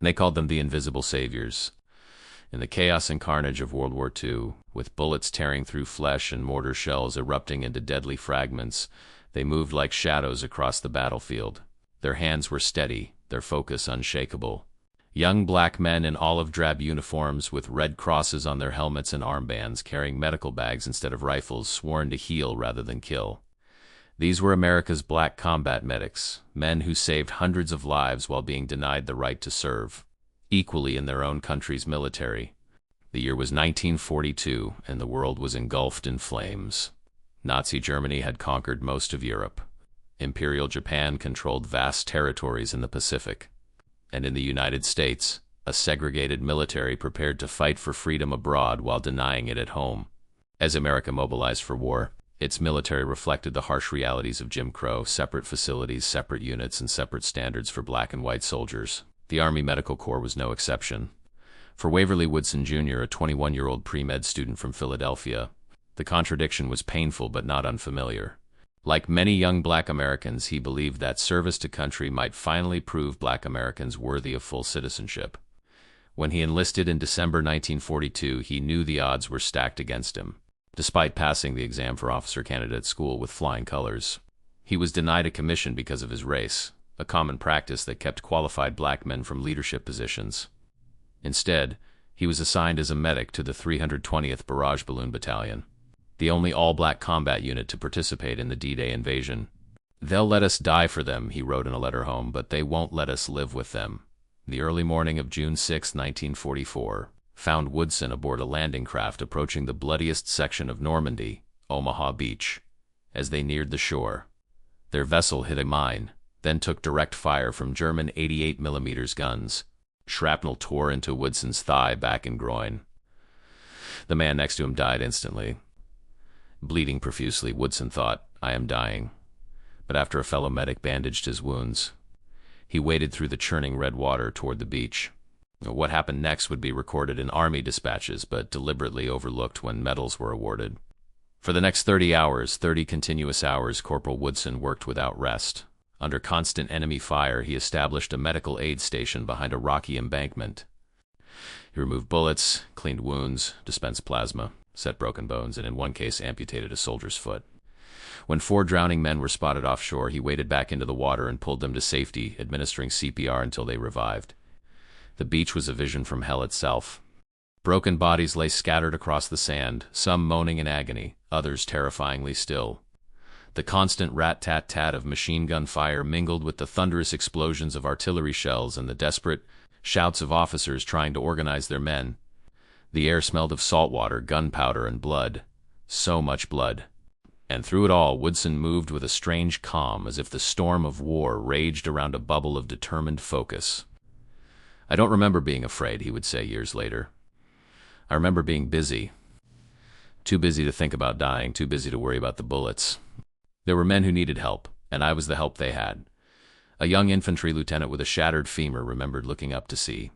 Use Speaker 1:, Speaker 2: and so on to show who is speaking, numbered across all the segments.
Speaker 1: They called them the invisible saviors. In the chaos and carnage of World War II, with bullets tearing through flesh and mortar shells erupting into deadly fragments, they moved like shadows across the battlefield. Their hands were steady, their focus unshakable. Young black men in olive-drab uniforms with red crosses on their helmets and armbands, carrying medical bags instead of rifles, sworn to heal rather than kill. These were America's black combat medics, men who saved hundreds of lives while being denied the right to serve, equally in their own country's military. The year was 1942, and the world was engulfed in flames. Nazi Germany had conquered most of Europe. Imperial Japan controlled vast territories in the Pacific. And in the United States, a segregated military prepared to fight for freedom abroad while denying it at home. As America mobilized for war, its military reflected the harsh realities of Jim Crow: separate facilities, separate units, and separate standards for black and white soldiers. The Army Medical Corps was no exception. For Waverly Woodson Jr., a 21-year-old pre-med student from Philadelphia, the contradiction was painful but not unfamiliar. Like many young black Americans, he believed that service to country might finally prove black Americans worthy of full citizenship. When he enlisted in December 1942, he knew the odds were stacked against him. Despite passing the exam for officer candidate school with flying colors, he was denied a commission because of his race, a common practice that kept qualified black men from leadership positions. Instead, he was assigned as a medic to the 320th Barrage Balloon Battalion, the only all-black combat unit to participate in the D-Day invasion. "They'll let us die for them," he wrote in a letter home, "but they won't let us live with them." The early morning of June 6, 1944, found Woodson aboard a landing craft approaching the bloodiest section of Normandy, Omaha Beach. As they neared the shore, their vessel hit a mine, then took direct fire from German 88mm guns. Shrapnel tore into Woodson's thigh, back, and groin. The man next to him died instantly. Bleeding profusely, Woodson thought, "I am dying." But after a fellow medic bandaged his wounds, he waded through the churning red water toward the beach. What happened next would be recorded in Army dispatches, but deliberately overlooked when medals were awarded. For the next 30 continuous hours, Corporal Woodson worked without rest. Under constant enemy fire, he established a medical aid station behind a rocky embankment. He removed bullets, cleaned wounds, dispensed plasma, set broken bones, and in one case amputated a soldier's foot. When 4 drowning men were spotted offshore, he waded back into the water and pulled them to safety, administering CPR until they revived. The beach was a vision from hell itself. Broken bodies lay scattered across the sand, some moaning in agony, others terrifyingly still. The constant rat-tat-tat of machine gun fire mingled with the thunderous explosions of artillery shells and the desperate shouts of officers trying to organize their men. The air smelled of salt water, gunpowder, and blood. So much blood. And through it all, Woodson moved with a strange calm, as if the storm of war raged around a bubble of determined focus. "I don't remember being afraid," he would say years later. "I remember being busy. Too busy to think about dying, too busy to worry about the bullets. There were men who needed help, and I was the help they had." A young infantry lieutenant with a shattered femur remembered looking up to see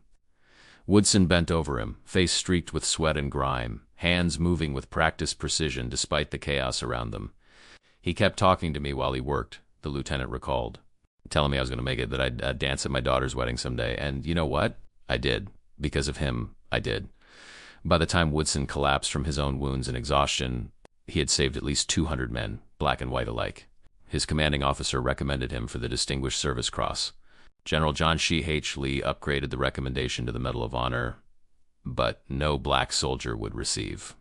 Speaker 1: Woodson bent over him, face streaked with sweat and grime, hands moving with practiced precision despite the chaos around them. "He kept talking to me while he worked," the lieutenant recalled, "telling me I was going to make it, that I'd dance at my daughter's wedding someday. And you know what? I did. Because of him, I did." By the time Woodson collapsed from his own wounds and exhaustion, he had saved at least 200 men, black and white alike. His commanding officer recommended him for the Distinguished Service Cross. General John C. H. Lee upgraded the recommendation to the Medal of Honor, but no black soldier would receive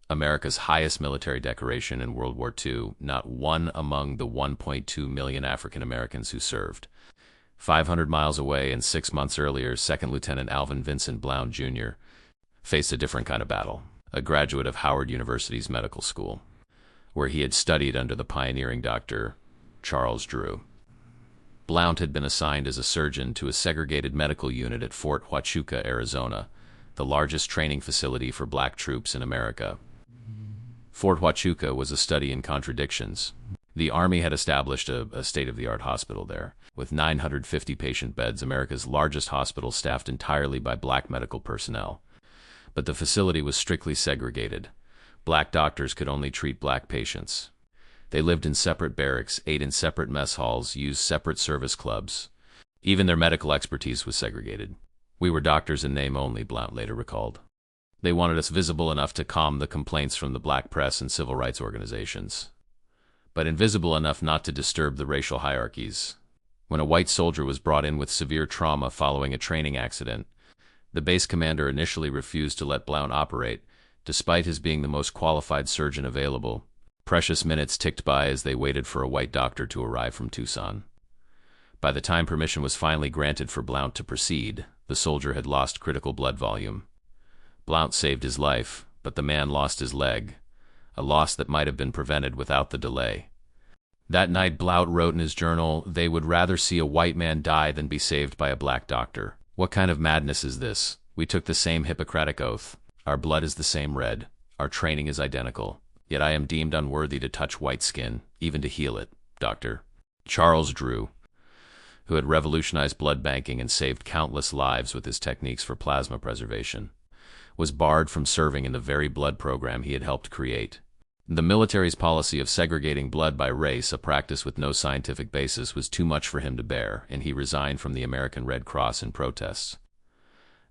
Speaker 1: America's highest military decoration in World War II, not one among the 1.2 million African Americans who served. 500 miles away and 6 months earlier, Second Lieutenant Alvin Vincent Blount, Jr. faced a different kind of battle, a graduate of Howard University's medical school, where he had studied under the pioneering Dr. Charles Drew. Blount had been assigned as a surgeon to a segregated medical unit at Fort Huachuca, Arizona, the largest training facility for black troops in America. Fort Huachuca was a study in contradictions. The Army had established a state-of-the-art hospital there, with 950 patient beds, America's largest hospital staffed entirely by black medical personnel. But the facility was strictly segregated. Black doctors could only treat black patients. They lived in separate barracks, ate in separate mess halls, used separate service clubs. Even their medical expertise was segregated. We were doctors in name only, Blount later recalled. They wanted us visible enough to calm the complaints from the black press and civil rights organizations, but invisible enough not to disturb the racial hierarchies. When a white soldier was brought in with severe trauma following a training accident, the base commander initially refused to let Blount operate, despite his being the most qualified surgeon available. Precious minutes ticked by as they waited for a white doctor to arrive from Tucson. By the time permission was finally granted for Blount to proceed, the soldier had lost critical blood volume. Blount saved his life, but the man lost his leg, a loss that might have been prevented without the delay. That night, Blount wrote in his journal, "They would rather see a white man die than be saved by a black doctor. What kind of madness is this? We took the same Hippocratic oath. Our blood is the same red. Our training is identical. Yet I am deemed unworthy to touch white skin, even to heal it, doctor." Charles Drew, who had revolutionized blood banking and saved countless lives with his techniques for plasma preservation, was barred from serving in the very blood program he had helped create. The military's policy of segregating blood by race, a practice with no scientific basis, was too much for him to bear, and he resigned from the American Red Cross in protests.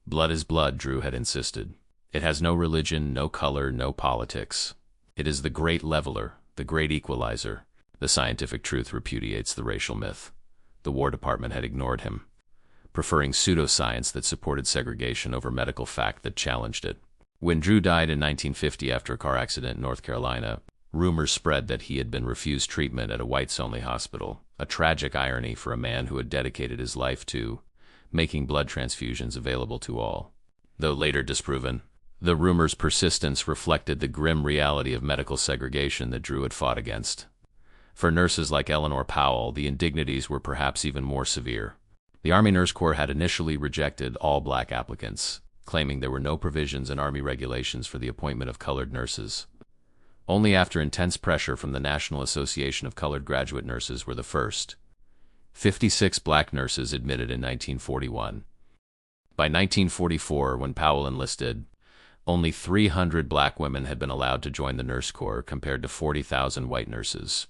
Speaker 1: Blood is blood, Drew had insisted. It has no religion, no color, no politics. It is the great leveler, the great equalizer. The scientific truth repudiates the racial myth. The War Department had ignored him, preferring pseudoscience that supported segregation over medical fact that challenged it. When Drew died in 1950 after a car accident in North Carolina, rumors spread that he had been refused treatment at a whites-only hospital, a tragic irony for a man who had dedicated his life to making blood transfusions available to all. Though later disproven, the rumor's persistence reflected the grim reality of medical segregation that Drew had fought against. For nurses like Eleanor Powell, the indignities were perhaps even more severe. The Army Nurse Corps had initially rejected all black applicants, claiming there were no provisions in Army regulations for the appointment of colored nurses. Only after intense pressure from the National Association of Colored Graduate Nurses were the first 56 black nurses admitted in 1941. By 1944, when Powell enlisted, only 300 black women had been allowed to join the Nurse Corps compared to 40,000 white nurses.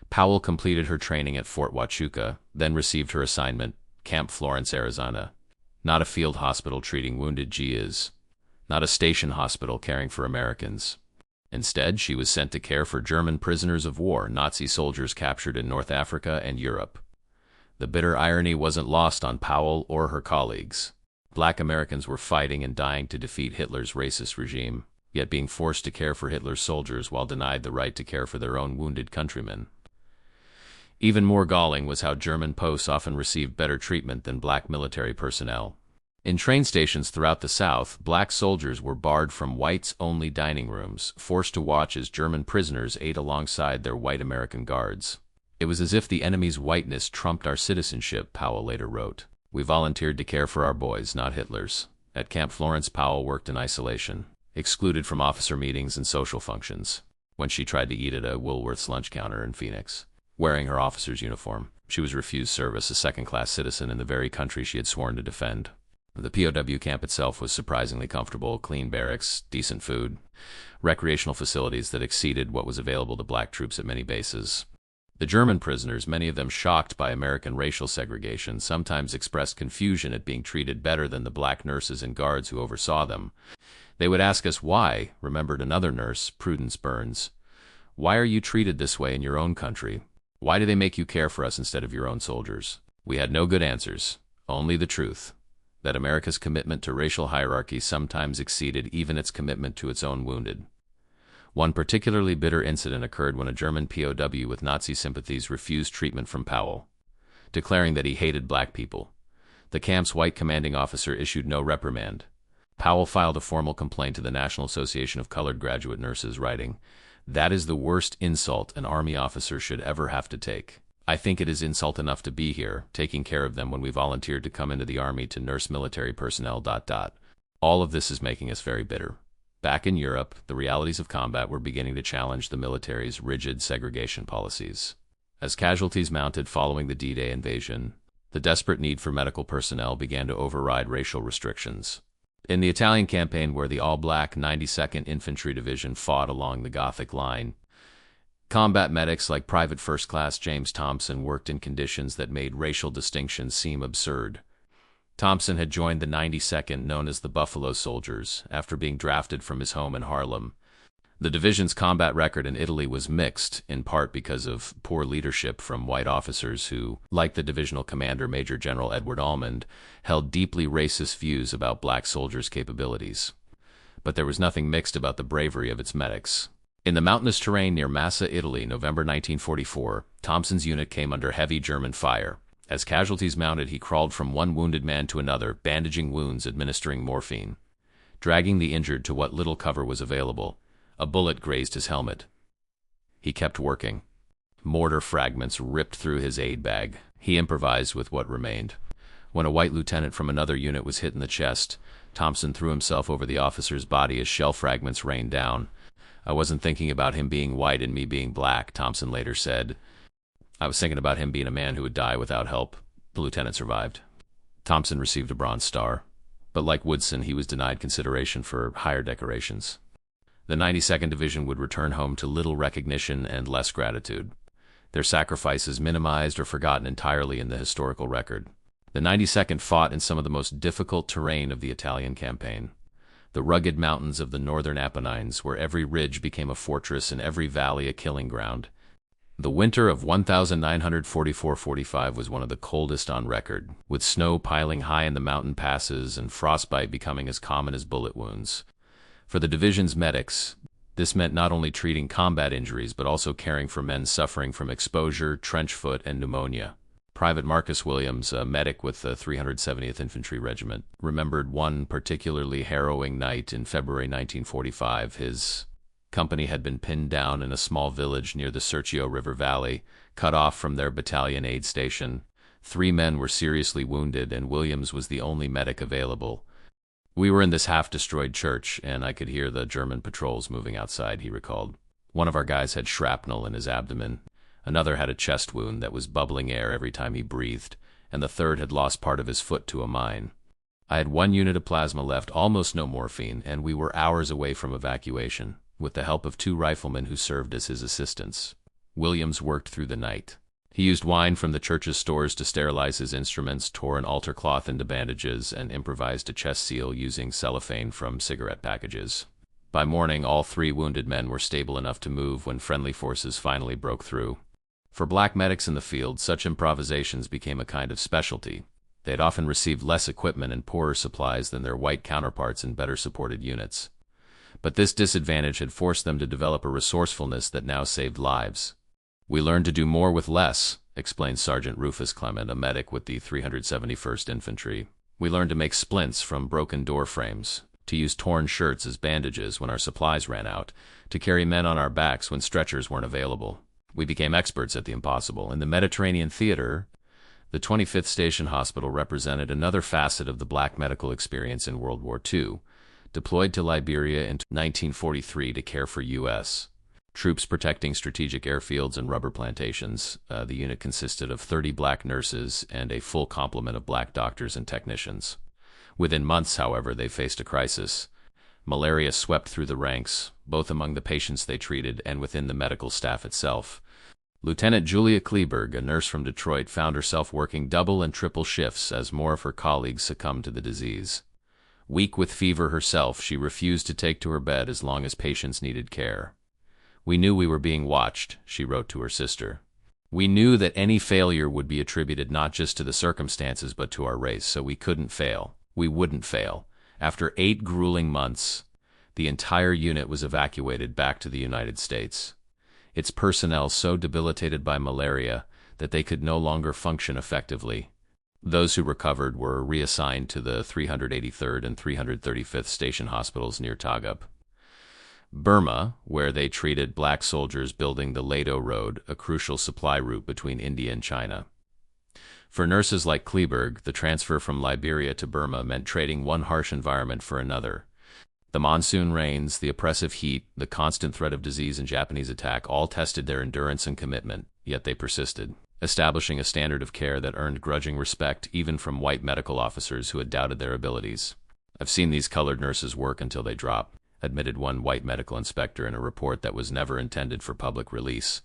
Speaker 1: Powell completed her training at Fort Huachuca, then received her assignment, Camp Florence, Arizona. Not a field hospital treating wounded GIs, not a station hospital caring for Americans. Instead, she was sent to care for German prisoners of war, Nazi soldiers captured in North Africa and Europe. The bitter irony wasn't lost on Powell or her colleagues. Black Americans were fighting and dying to defeat Hitler's racist regime, yet being forced to care for Hitler's soldiers while denied the right to care for their own wounded countrymen. Even more galling was how German posts often received better treatment than black military personnel. In train stations throughout the South, black soldiers were barred from whites-only dining rooms, forced to watch as German prisoners ate alongside their white American guards. It was as if the enemy's whiteness trumped our citizenship, Powell later wrote. We volunteered to care for our boys, not Hitler's. At Camp Florence, Powell worked in isolation, excluded from officer meetings and social functions. When she tried to eat at a Woolworth's lunch counter in Phoenix, wearing her officer's uniform, she was refused service, a second-class citizen in the very country she had sworn to defend. The POW camp itself was surprisingly comfortable, clean barracks, decent food, recreational facilities that exceeded what was available to black troops at many bases. The German prisoners, many of them shocked by American racial segregation, sometimes expressed confusion at being treated better than the black nurses and guards who oversaw them. They would ask us why, remembered another nurse, Prudence Burns. Why are you treated this way in your own country? Why do they make you care for us instead of your own soldiers? We had no good answers, only the truth, that America's commitment to racial hierarchy sometimes exceeded even its commitment to its own wounded. One particularly bitter incident occurred when a German POW with Nazi sympathies refused treatment from Powell, declaring that he hated black people. The camp's white commanding officer issued no reprimand. Powell filed a formal complaint to the National Association of Colored Graduate Nurses, writing, "That is the worst insult an Army officer should ever have to take. I think it is insult enough to be here, taking care of them when we volunteered to come into the Army to nurse military personnel. All of this is making us very bitter." Back in Europe, the realities of combat were beginning to challenge the military's rigid segregation policies. As casualties mounted following the D-Day invasion, the desperate need for medical personnel began to override racial restrictions. In the Italian campaign, where the all-black 92nd Infantry Division fought along the Gothic Line, combat medics like Private First Class James Thompson worked in conditions that made racial distinctions seem absurd. Thompson had joined the 92nd, known as the Buffalo Soldiers, after being drafted from his home in Harlem. The division's combat record in Italy was mixed, in part because of poor leadership from white officers who, like the divisional commander Major General Edward Almond, held deeply racist views about black soldiers' capabilities. But there was nothing mixed about the bravery of its medics. In the mountainous terrain near Massa, Italy, November 1944, Thompson's unit came under heavy German fire. As casualties mounted, he crawled from one wounded man to another, bandaging wounds, administering morphine. Dragging the injured to what little cover was available, a bullet grazed his helmet. He kept working. Mortar fragments ripped through his aid bag. He improvised with what remained. When a white lieutenant from another unit was hit in the chest, Thompson threw himself over the officer's body as shell fragments rained down. "I wasn't thinking about him being white and me being black," Thompson later said. "I was thinking about him being a man who would die without help." The lieutenant survived. Thompson received a Bronze Star, but like Woodson, he was denied consideration for higher decorations. The 92nd Division would return home to little recognition and less gratitude. Their sacrifices minimized or forgotten entirely in the historical record. The 92nd fought in some of the most difficult terrain of the Italian campaign. The rugged mountains of the northern Apennines, where every ridge became a fortress and every valley a killing ground. The winter of 1944-45 was one of the coldest on record, with snow piling high in the mountain passes and frostbite becoming as common as bullet wounds. For the division's medics, this meant not only treating combat injuries but also caring for men suffering from exposure, trench foot, and pneumonia. Private Marcus Williams, a medic with the 370th Infantry Regiment, remembered one particularly harrowing night in February 1945. His company had been pinned down in a small village near the Serchio River Valley, cut off from their battalion aid station. 3 men were seriously wounded, and Williams was the only medic available. "We were in this half-destroyed church, and I could hear the German patrols moving outside," he recalled. One of our guys had shrapnel in his abdomen. Another had a chest wound that was bubbling air every time he breathed, and the third had lost part of his foot to a mine. I had 1 unit of plasma left, almost no morphine, and we were hours away from evacuation, with the help of 2 riflemen who served as his assistants. Williams worked through the night. He used wine from the church's stores to sterilize his instruments, tore an altar cloth into bandages, and improvised a chest seal using cellophane from cigarette packages. By morning, all 3 wounded men were stable enough to move when friendly forces finally broke through. For black medics in the field, such improvisations became a kind of specialty. They had often received less equipment and poorer supplies than their white counterparts in better supported units. But this disadvantage had forced them to develop a resourcefulness that now saved lives. "We learned to do more with less," explained Sergeant Rufus Clement, a medic with the 371st Infantry. "We learned to make splints from broken door frames, to use torn shirts as bandages when our supplies ran out, to carry men on our backs when stretchers weren't available. We became experts at the impossible." In the Mediterranean theater, the 25th Station Hospital represented another facet of the black medical experience in World War II, deployed to Liberia in 1943 to care for U.S. troops protecting strategic airfields and rubber plantations. The unit consisted of 30 black nurses and a full complement of black doctors and technicians. Within months, however, they faced a crisis. Malaria swept through the ranks, both among the patients they treated and within the medical staff itself. Lieutenant Julia Kleberg, a nurse from Detroit, found herself working double and triple shifts as more of her colleagues succumbed to the disease. Weak with fever herself, she refused to take to her bed as long as patients needed care. "We knew we were being watched," she wrote to her sister. "We knew that any failure would be attributed not just to the circumstances but to our race, so we couldn't fail. We wouldn't fail." After 8 grueling months, the entire unit was evacuated back to the United States. Its personnel so debilitated by malaria that they could no longer function effectively. Those who recovered were reassigned to the 383rd and 335th Station Hospitals near Tagap. Burma, where they treated black soldiers building the Lado Road, a crucial supply route between India and China. For nurses like Kleberg, the transfer from Liberia to Burma meant trading one harsh environment for another. The monsoon rains, the oppressive heat, the constant threat of disease and Japanese attack all tested their endurance and commitment, yet they persisted, establishing a standard of care that earned grudging respect even from white medical officers who had doubted their abilities. "I've seen these colored nurses work until they drop," admitted one white medical inspector in a report that was never intended for public release.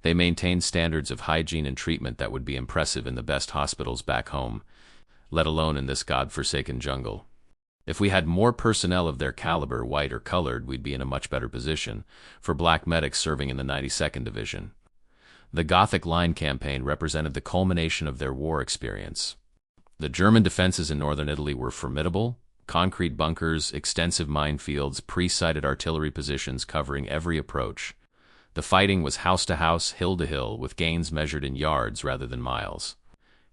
Speaker 1: "They maintained standards of hygiene and treatment that would be impressive in the best hospitals back home. let alone in this god-forsaken jungle. If we had more personnel of their caliber, white or colored, we'd be in a much better position, for black medics serving in the 92nd Division. The Gothic Line campaign represented the culmination of their war experience. The German defenses in northern Italy were formidable: concrete bunkers, extensive minefields, pre-sighted artillery positions covering every approach. The fighting was house to house, hill to hill, with gains measured in yards rather than miles.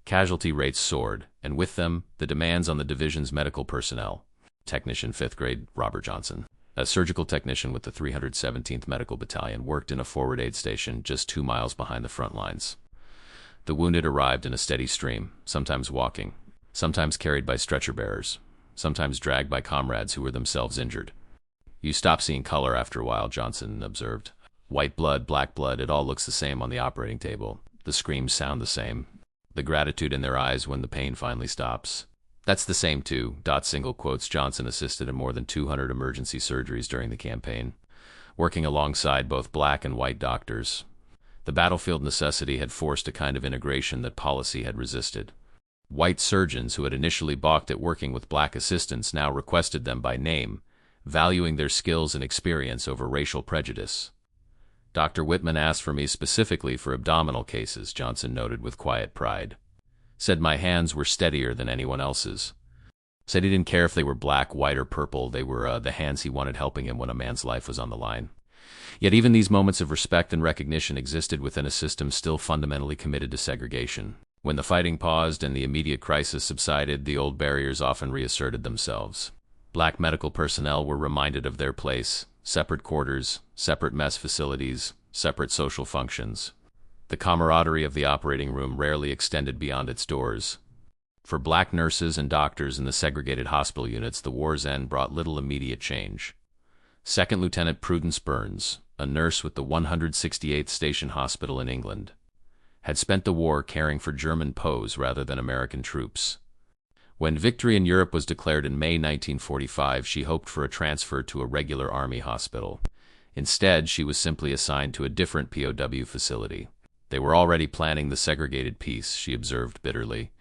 Speaker 1: Casualty rates soared, and with them, the demands on the division's medical personnel. Technician 5th grade Robert Johnson, a surgical technician with the 317th Medical Battalion, worked in a forward aid station just 2 miles behind the front lines. The wounded arrived in a steady stream, sometimes walking, sometimes carried by stretcher bearers, sometimes dragged by comrades who were themselves injured. "You stop seeing color after a while," Johnson observed. "White blood, black blood, it all looks the same on the operating table. The screams sound the same. The gratitude in their eyes when the pain finally stops. That's the same too." Single quotes. Johnson assisted in more than 200 emergency surgeries during the campaign, working alongside both black and white doctors. The battlefield necessity had forced a kind of integration that policy had resisted. White surgeons who had initially balked at working with black assistants now requested them by name, valuing their skills and experience over racial prejudice. "Dr. Whitman asked for me specifically for abdominal cases," Johnson noted with quiet pride. "Said my hands were steadier than anyone else's. Said he didn't care if they were black, white, or purple. They were the hands he wanted helping him when a man's life was on the line." Yet even these moments of respect and recognition existed within a system still fundamentally committed to segregation. When the fighting paused and the immediate crisis subsided, the old barriers often reasserted themselves. Black medical personnel were reminded of their place: separate quarters, separate mess facilities, separate social functions. The camaraderie of the operating room rarely extended beyond its doors. For black nurses and doctors in the segregated hospital units, the war's end brought little immediate change. Second Lieutenant Prudence Burns, a nurse with the 168th Station Hospital in England, had spent the war caring for German POWs rather than American troops. When victory in Europe was declared in May 1945, she hoped for a transfer to a regular Army hospital. Instead, she was simply assigned to a different POW facility. "They were already planning the segregated peace," she observed bitterly.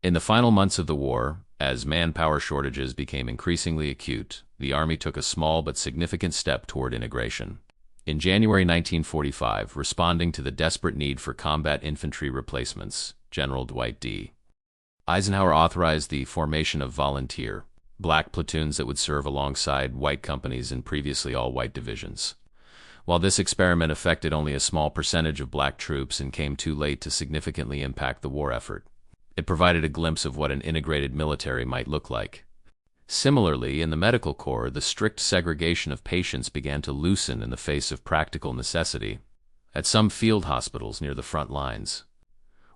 Speaker 1: In the final months of the war, as manpower shortages became increasingly acute, the Army took a small but significant step toward integration. In January 1945, responding to the desperate need for combat infantry replacements, General Dwight D. Eisenhower authorized the formation of volunteer, black platoons that would serve alongside white companies in previously all-white divisions. While this experiment affected only a small percentage of black troops and came too late to significantly impact the war effort, it provided a glimpse of what an integrated military might look like. Similarly, in the medical corps, the strict segregation of patients began to loosen in the face of practical necessity. At some field hospitals near the front lines,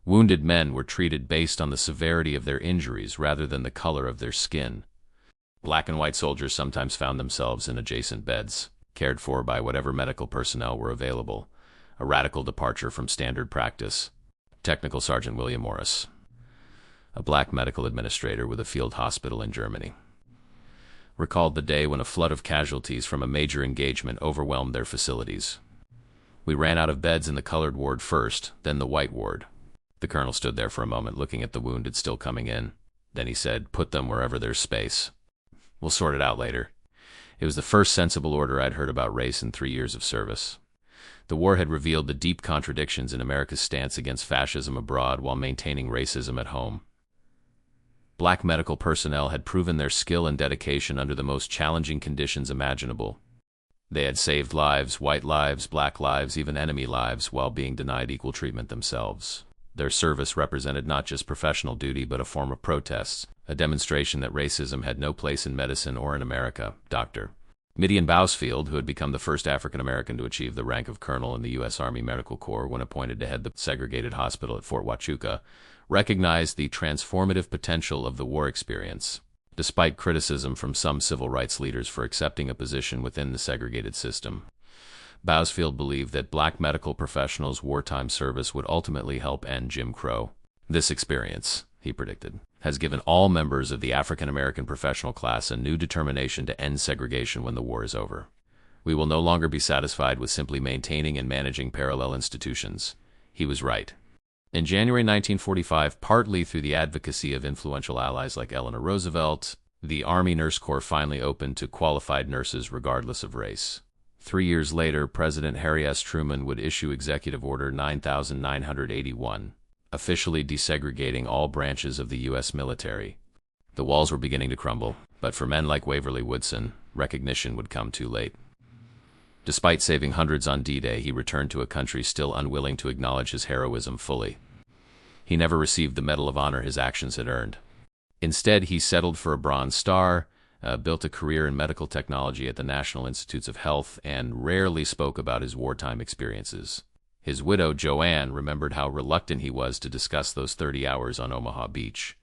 Speaker 1: wounded men were treated based on the severity of their injuries rather than the color of their skin. Black and white soldiers sometimes found themselves in adjacent beds, cared for by whatever medical personnel were available, a radical departure from standard practice. Technical Sergeant William Morris, a black medical administrator with a field hospital in Germany, recalled the day when a flood of casualties from a major engagement overwhelmed their facilities. "We ran out of beds in the colored ward first, then the white ward." The colonel stood there for a moment, looking at the wounded still coming in. Then he said, "Put them wherever there's space. We'll sort it out later." It was the first sensible order I'd heard about race in 3 years of service. The war had revealed the deep contradictions in America's stance against fascism abroad while maintaining racism at home. Black medical personnel had proven their skill and dedication under the most challenging conditions imaginable. They had saved lives, white lives, black lives, even enemy lives, while being denied equal treatment themselves. Their service represented not just professional duty but a form of protest, a demonstration that racism had no place in medicine or in America. Dr. Midian Bousfield, who had become the first African-American to achieve the rank of colonel in the U.S. Army Medical Corps when appointed to head the segregated hospital at Fort Huachuca, recognized the transformative potential of the war experience. Despite criticism from some civil rights leaders for accepting a position within the segregated system, Bousfield believed that black medical professionals' wartime service would ultimately help end Jim Crow. "This experience," he predicted, "has given all members of the African-American professional class a new determination to end segregation when the war is over. We will no longer be satisfied with simply maintaining and managing parallel institutions." He was right. In January 1945, partly through the advocacy of influential allies like Eleanor Roosevelt, the Army Nurse Corps finally opened to qualified nurses regardless of race. 3 years later, President Harry S. Truman would issue Executive Order 9981, officially desegregating all branches of the U.S. military. The walls were beginning to crumble, but for men like Waverly Woodson, recognition would come too late. Despite saving hundreds on D-Day, he returned to a country still unwilling to acknowledge his heroism fully. He never received the Medal of Honor his actions had earned. Instead, he settled for a Bronze Star, built a career in medical technology at the National Institutes of Health, and rarely spoke about his wartime experiences. His widow, Joanne, remembered how reluctant he was to discuss those 30 hours on Omaha Beach.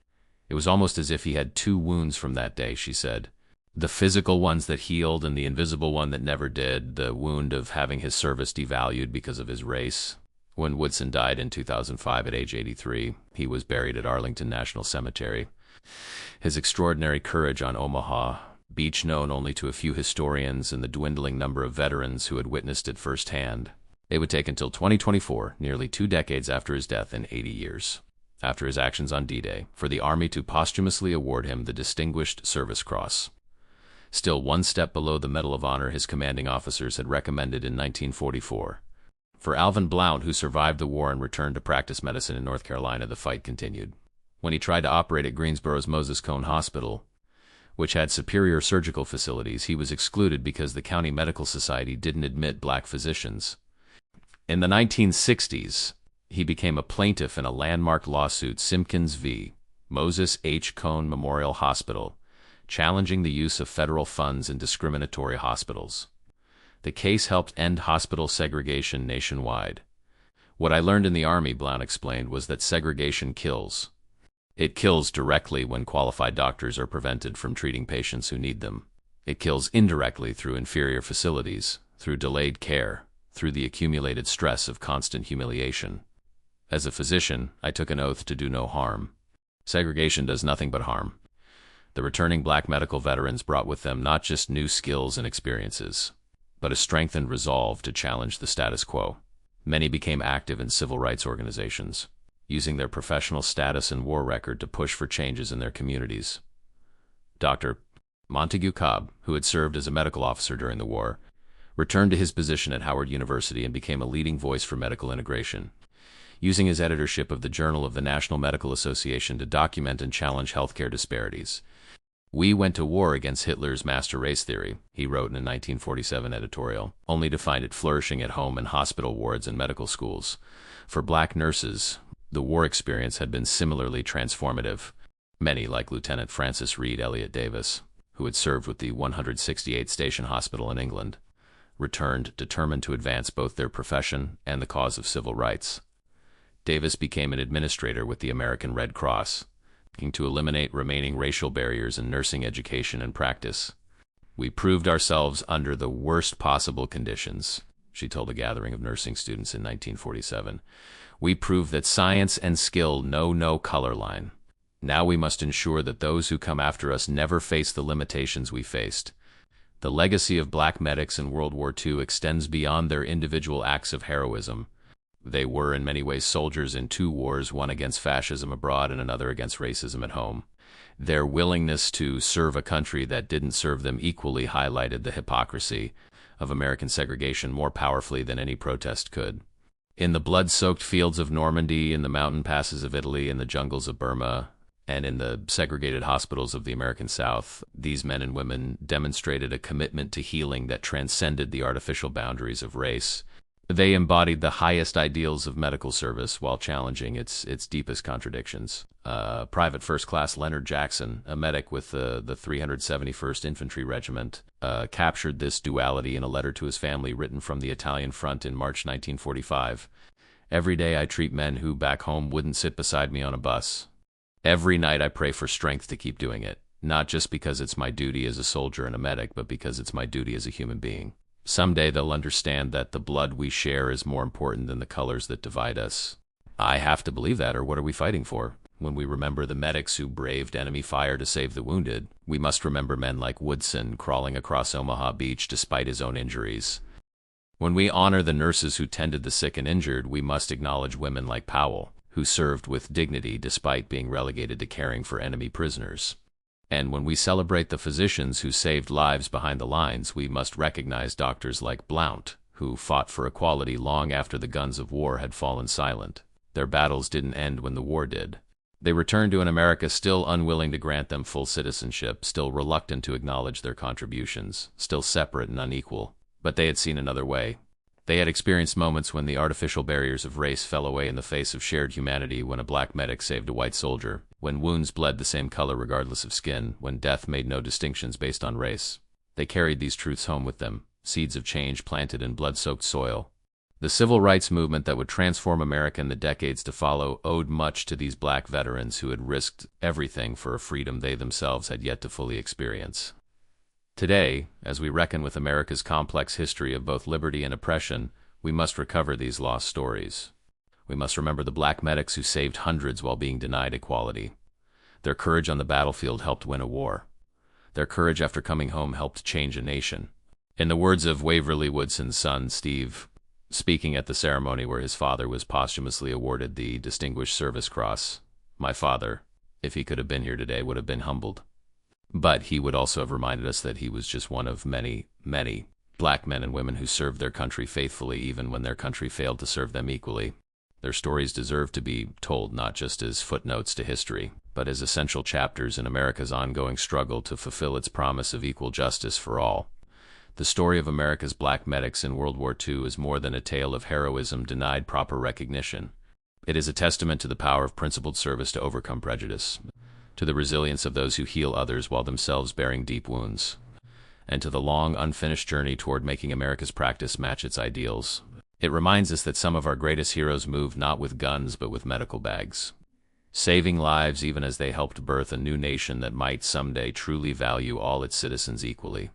Speaker 1: It was almost as if he had 2 wounds from that day, she said. The physical ones that healed and the invisible one that never did, the wound of having his service devalued because of his race. When Woodson died in 2005 at age 83, he was buried at Arlington National Cemetery. His extraordinary courage on Omaha Beach, known only to a few historians and the dwindling number of veterans who had witnessed it firsthand. It would take until 2024, nearly 2 decades after his death and 80 years, after his actions on D-Day, for the Army to posthumously award him the Distinguished Service Cross. Still one step below the Medal of Honor his commanding officers had recommended in 1944. For Alvin Blount, who survived the war and returned to practice medicine in North Carolina, the fight continued. When he tried to operate at Greensboro's Moses Cone Hospital, which had superior surgical facilities, he was excluded because the County Medical Society didn't admit black physicians. In the 1960s, he became a plaintiff in a landmark lawsuit, Simpkins v. Moses H. Cone Memorial Hospital, challenging the use of federal funds in discriminatory hospitals. The case helped end hospital segregation nationwide. What I learned in the Army, Blount explained, was that segregation kills. It kills directly when qualified doctors are prevented from treating patients who need them. It kills indirectly through inferior facilities, through delayed care, through the accumulated stress of constant humiliation. As a physician, I took an oath to do no harm. Segregation does nothing but harm. The returning black medical veterans brought with them not just new skills and experiences, but a strengthened resolve to challenge the status quo. Many became active in civil rights organizations, using their professional status and war record to push for changes in their communities. Dr. Montague Cobb, who had served as a medical officer during the war, returned to his position at Howard University and became a leading voice for medical integration, using his editorship of the Journal of the National Medical Association to document and challenge healthcare disparities. "We went to war against Hitler's master race theory," he wrote in a 1947 editorial, only to find it flourishing at home in hospital wards and medical schools. For black nurses, the war experience had been similarly transformative. Many, like Lieutenant Francis Reed Elliott Davis, who had served with the 168th Station Hospital in England, returned determined to advance both their profession and the cause of civil rights. Davis became an administrator with the American Red Cross, looking to eliminate remaining racial barriers in nursing education and practice. "We proved ourselves under the worst possible conditions," she told a gathering of nursing students in 1947. "We proved that science and skill know no color line. Now we must ensure that those who come after us never face the limitations we faced." The legacy of black medics in World War II extends beyond their individual acts of heroism. They were in many ways soldiers in 2 wars, one against fascism abroad and another against racism at home. Their willingness to serve a country that didn't serve them equally highlighted the hypocrisy of American segregation more powerfully than any protest could. In the blood-soaked fields of Normandy, in the mountain passes of Italy, in the jungles of Burma, and in the segregated hospitals of the American South, these men and women demonstrated a commitment to healing that transcended the artificial boundaries of race. They embodied the highest ideals of medical service while challenging its deepest contradictions. Private First Class Leonard Jackson, a medic with the 371st Infantry Regiment, captured this duality in a letter to his family written from the Italian front in March 1945. "Every day I treat men who back home wouldn't sit beside me on a bus. Every night I pray for strength to keep doing it, not just because it's my duty as a soldier and a medic, but because it's my duty as a human being. Someday they'll understand that the blood we share is more important than the colors that divide us." I have to believe that, or what are we fighting for? When we remember the medics who braved enemy fire to save the wounded, we must remember men like Woodson crawling across Omaha Beach despite his own injuries. When we honor the nurses who tended the sick and injured, we must acknowledge women like Powell, who served with dignity despite being relegated to caring for enemy prisoners. And when we celebrate the physicians who saved lives behind the lines, we must recognize doctors like Blount, who fought for equality long after the guns of war had fallen silent. Their battles didn't end when the war did. They returned to an America still unwilling to grant them full citizenship, still reluctant to acknowledge their contributions, still separate and unequal. But they had seen another way. They had experienced moments when the artificial barriers of race fell away in the face of shared humanity, when a black medic saved a white soldier, when wounds bled the same color regardless of skin, when death made no distinctions based on race. They carried these truths home with them, seeds of change planted in blood-soaked soil. The civil rights movement that would transform America in the decades to follow owed much to these black veterans who had risked everything for a freedom they themselves had yet to fully experience. Today, as we reckon with America's complex history of both liberty and oppression, we must recover these lost stories. We must remember the black medics who saved hundreds while being denied equality. Their courage on the battlefield helped win a war. Their courage after coming home helped change a nation. In the words of Waverly Woodson's son, Steve, speaking at the ceremony where his father was posthumously awarded the Distinguished Service Cross, "My father, if he could have been here today, would have been humbled. But he would also have reminded us that he was just one of many, many black men and women who served their country faithfully even when their country failed to serve them equally. Their stories deserve to be told not just as footnotes to history, but as essential chapters in America's ongoing struggle to fulfill its promise of equal justice for all." The story of America's black medics in World War II is more than a tale of heroism denied proper recognition. It is a testament to the power of principled service to overcome prejudice, to the resilience of those who heal others while themselves bearing deep wounds, and to the long, unfinished journey toward making America's practice match its ideals. It reminds us that some of our greatest heroes moved not with guns but with medical bags, saving lives even as they helped birth a new nation that might someday truly value all its citizens equally.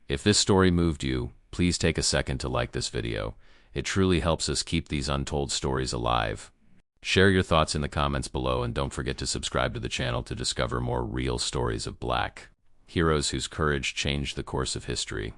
Speaker 1: If this story moved you, please take a second to like this video. It truly helps us keep these untold stories alive. Share your thoughts in the comments below, and don't forget to subscribe to the channel to discover more real stories of black heroes whose courage changed the course of history.